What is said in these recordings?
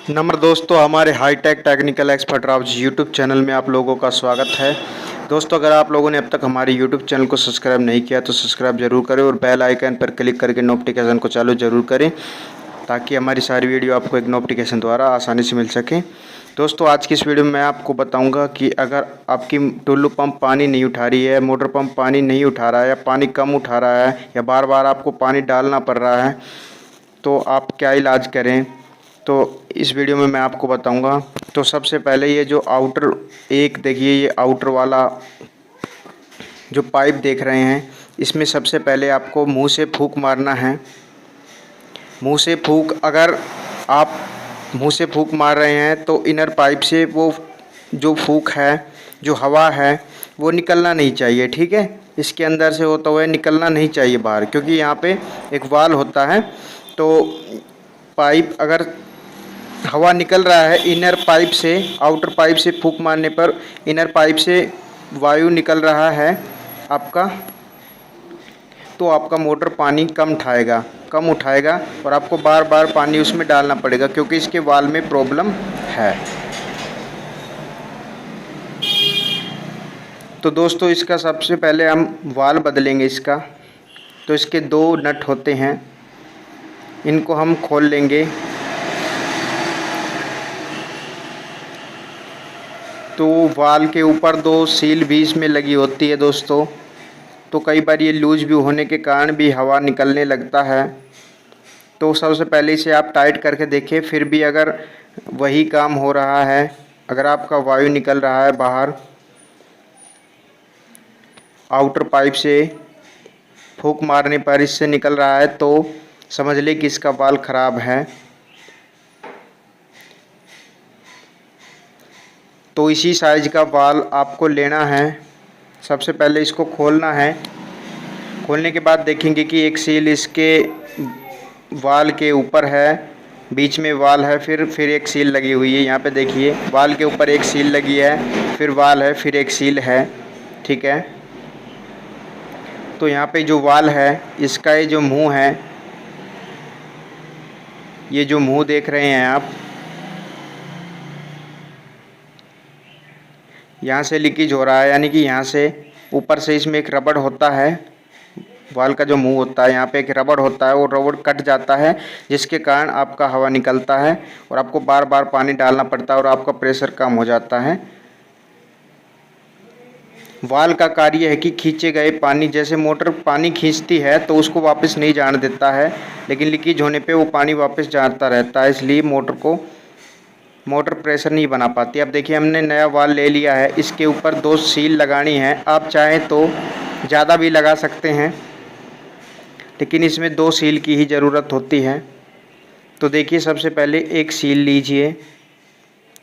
नमस्कार दोस्तों, हमारे hi-tech technical expert Rao YouTube channel में आप लोगों का स्वागत है। दोस्तों, अगर आप लोगों ने अब तक हमारे यूट्यूब चैनल को सब्सक्राइब नहीं किया तो सब्सक्राइब जरूर करें और बेल आइकन पर क्लिक करके नोटिफिकेशन को चालू जरूर करें ताकि हमारी सारी वीडियो आपको एक नोटिफिकेशन द्वारा आसानी से मिल सके। दोस्तों, आज की इस वीडियो में मैं आपको बताऊंगा कि अगर आपकी टुल्लू पंप पानी नहीं उठा रही है, मोटर पंप पानी नहीं उठा रहा है या पानी कम उठा रहा है या बार बार आपको पानी डालना पड़ रहा है तो आप क्या इलाज करें, तो इस वीडियो में मैं आपको बताऊंगा। तो सबसे पहले ये जो आउटर एक देखिए, ये आउटर वाला जो पाइप देख रहे हैं, इसमें सबसे पहले आपको मुंह से फूंक मारना है। मुंह से फूंक, अगर आप मुंह से फूंक मार रहे हैं तो इनर पाइप से वो जो फूंक है, जो हवा है, वो निकलना नहीं चाहिए। ठीक है, इसके अंदर से होता हुआ निकलना नहीं चाहिए बाहर, क्योंकि यहाँ पे एक वाल होता है। तो पाइप अगर हवा निकल रहा है इनर पाइप से, आउटर पाइप से फूंक मारने पर इनर पाइप से वायु निकल रहा है आपका, तो आपका मोटर पानी कम उठाएगा और आपको बार बार पानी उसमें डालना पड़ेगा, क्योंकि इसके वाल्व में प्रॉब्लम है। तो दोस्तों, इसका सबसे पहले हम वाल्व बदलेंगे इसका। तो इसके दो नट होते हैं, इनको हम खोल लेंगे। तो वाल्व के ऊपर दो सील भी इसमें लगी होती है दोस्तों। तो कई बार ये लूज भी होने के कारण भी हवा निकलने लगता है। तो सबसे पहले इसे आप टाइट करके देखें, फिर भी अगर वही काम हो रहा है, अगर आपका वायु निकल रहा है बाहर आउटर पाइप से, फूंक मारने पर इससे निकल रहा है, तो समझ लें कि इसका वाल्व ख़राब है। तो इसी साइज का वाल्व आपको लेना है। सबसे पहले इसको खोलना है। खोलने के बाद देखेंगे कि एक सील इसके वाल के ऊपर है, बीच में वाल है, फिर एक सील लगी हुई है। यहाँ पे देखिए, वाल के ऊपर एक सील लगी है, फिर वाल है, फिर एक सील है। ठीक है, तो यहाँ पे जो वाल है, इसका ये जो मुंह है, ये जो मुंह देख रहे हैं आप, यहाँ से लीकेज हो रहा है, यानी कि यहाँ से ऊपर से इसमें एक रबड़ होता है। वाल का जो मुंह होता है, यहाँ पे एक रबड़ होता है, वो रबड़ कट जाता है, जिसके कारण आपका हवा निकलता है और आपको बार बार पानी डालना पड़ता है और आपका प्रेशर कम हो जाता है। वाल का कार्य है कि खींचे गए पानी, जैसे मोटर पानी खींचती है तो उसको वापस नहीं जाने देता है, लेकिन लीकेज होने पे वो पानी वापस जाता रहता है, इसलिए मोटर प्रेशर नहीं बना पाती। अब देखिए, हमने नया वाल ले लिया है, इसके ऊपर दो सील लगानी है। आप चाहें तो ज़्यादा भी लगा सकते हैं, लेकिन इसमें दो सील की ही ज़रूरत होती है। तो देखिए, सबसे पहले एक सील लीजिए।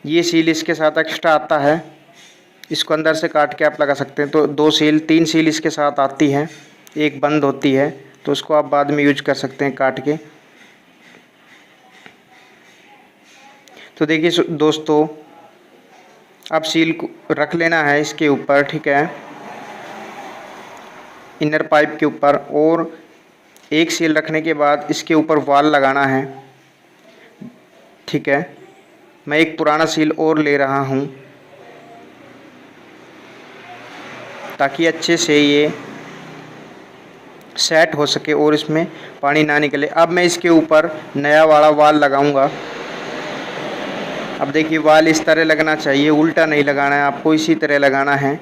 ये सील इसके साथ एक्स्ट्रा आता है, इसको अंदर से काट के आप लगा सकते हैं। तो तीन सील इसके साथ आती है, एक बंद होती है, तो उसको आप बाद में यूज कर सकते हैं काट के। तो देखिए दोस्तों, अब सील को रख लेना है इसके ऊपर। ठीक है, इनर पाइप के ऊपर, और एक सील रखने के बाद इसके ऊपर वाल लगाना है। ठीक है, मैं एक पुराना सील और ले रहा हूँ ताकि अच्छे से ये सेट हो सके और इसमें पानी ना निकले। अब मैं इसके ऊपर नया वाला वाल लगाऊंगा। अब देखिए, वाल इस तरह लगना चाहिए, उल्टा नहीं लगाना है आपको, इसी तरह लगाना है।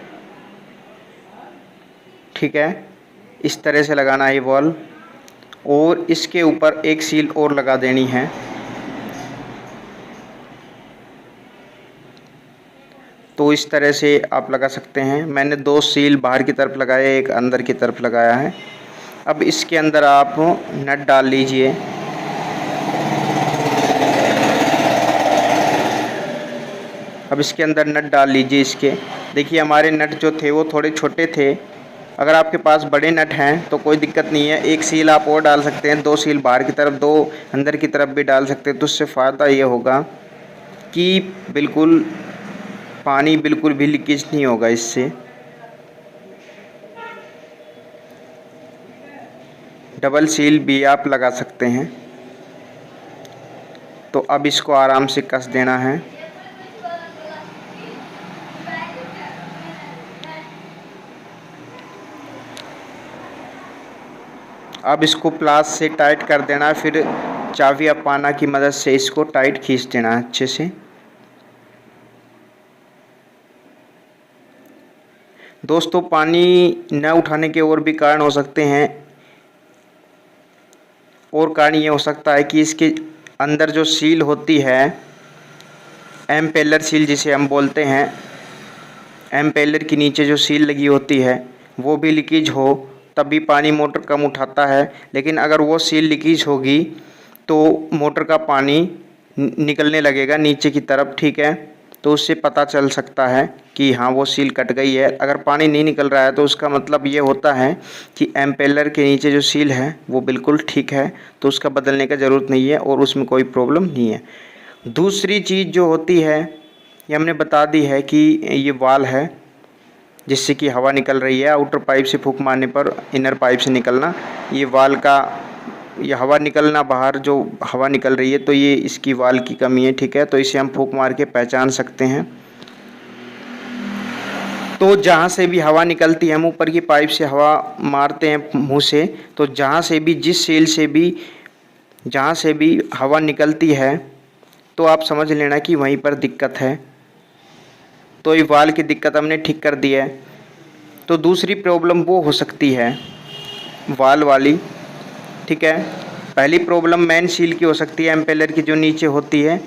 ठीक है, इस तरह से लगाना है वाल, और इसके ऊपर एक सील और लगा देनी है। तो इस तरह से आप लगा सकते हैं। मैंने दो सील बाहर की तरफ लगाया, एक अंदर की तरफ लगाया है। अब इसके अंदर आप नट डाल लीजिए। अब इसके अंदर नट डाल लीजिए इसके। देखिए, हमारे नट जो थे वो थोड़े छोटे थे। अगर आपके पास बड़े नट हैं तो कोई दिक्कत नहीं है, एक सील आप और डाल सकते हैं, दो सील बाहर की तरफ, दो अंदर की तरफ भी डाल सकते हैं। तो उससे फ़ायदा ये होगा कि पानी बिल्कुल भी लीकेज नहीं होगा इससे। डबल सील भी आप लगा सकते हैं। तो अब इसको आराम से कस देना है। अब इसको प्लास से टाइट कर देना है, फिर चाबी या पाना की मदद से इसको टाइट खींच देना है अच्छे से। दोस्तों पानी न उठाने के और भी कारण हो सकते हैं, और कारण ये हो सकता है कि इसके अंदर जो सील होती है, एम्पेलर सील जिसे हम बोलते हैं, एम्पेलर के नीचे जो सील लगी होती है वो भी लीकेज हो, तभी पानी मोटर कम उठाता है। लेकिन अगर वो सील लीकेज होगी तो मोटर का पानी निकलने लगेगा नीचे की तरफ, ठीक है। तो उससे पता चल सकता है कि हाँ वो सील कट गई है। अगर पानी नहीं निकल रहा है तो उसका मतलब ये होता है कि एम्पेलर के नीचे जो सील है वो बिल्कुल ठीक है, तो उसका बदलने का ज़रूरत नहीं है और उसमें कोई प्रॉब्लम नहीं है। दूसरी चीज़ जो होती है ये हमने बता दी है कि ये वाल है जिससे कि हवा निकल रही है, आउटर पाइप से फूंक मारने पर इनर पाइप से निकलना, ये वाल का ये हवा निकलना, बाहर जो हवा निकल रही है तो ये इसकी वाल की कमी है, ठीक है। तो इसे हम फूंक मार के पहचान सकते हैं। तो जहाँ से भी हवा निकलती है, हम ऊपर की पाइप से हवा मारते हैं मुँह से, तो जहाँ से भी जिस सेल से भी जहाँ से भी हवा निकलती है तो आप समझ लेना कि वहीं पर दिक्कत है। तो ये वाल की दिक्कत हमने ठीक कर दी है। तो दूसरी प्रॉब्लम वो हो सकती है वाल वाली, ठीक है। पहली प्रॉब्लम मेन सील की हो सकती है, एम्पेलर की जो नीचे होती है,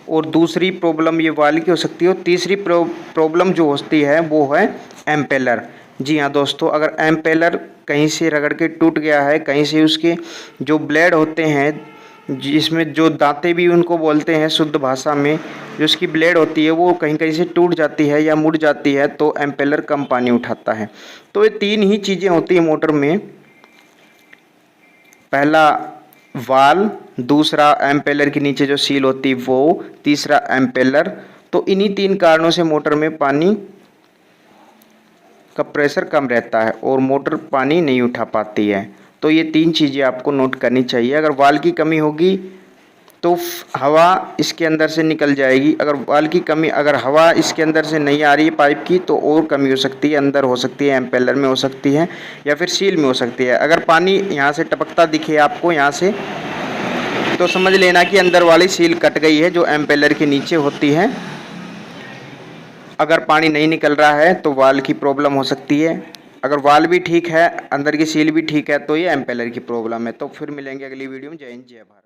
और दूसरी प्रॉब्लम ये वाल की हो सकती है, और तीसरी प्रॉब्लम जो होती है वो है एम्पेलर। जी हाँ दोस्तों, अगर एम्पेलर कहीं से रगड़ के टूट गया है, कहीं से उसके जो ब्लेड होते हैं, जिसमें जो दांतें भी उनको बोलते हैं शुद्ध भाषा में, जो उसकी ब्लेड होती है वो कहीं कहीं से टूट जाती है या मुड़ जाती है तो एम्पेलर कम पानी उठाता है। तो ये तीन ही चीज़ें होती हैं मोटर में, पहला वाल, दूसरा एम्पेलर के नीचे जो सील होती है वो, तीसरा एम्पेलर। तो इन्हीं तीन कारणों से मोटर में पानी का प्रेशर कम रहता है और मोटर पानी नहीं उठा पाती है। तो ये तीन चीज़ें आपको नोट करनी चाहिए। अगर वाल की कमी होगी तो हवा इसके अंदर से निकल जाएगी, अगर हवा इसके अंदर से नहीं आ रही है पाइप की तो और कमी हो सकती है, अंदर हो सकती है, एम्पेलर में हो सकती है या फिर सील में हो सकती है। अगर पानी यहाँ से टपकता दिखे आपको यहाँ से, तो समझ लेना कि अंदर वाली सील कट गई है जो एम्पेलर के नीचे होती है। अगर पानी नहीं निकल रहा है तो वाल की प्रॉब्लम हो सकती है। अगर वाल भी ठीक है, अंदर की सील भी ठीक है, तो ये एम्पेलर की प्रॉब्लम है। तो फिर मिलेंगे अगली वीडियो में। जय हिंद, जय भारत।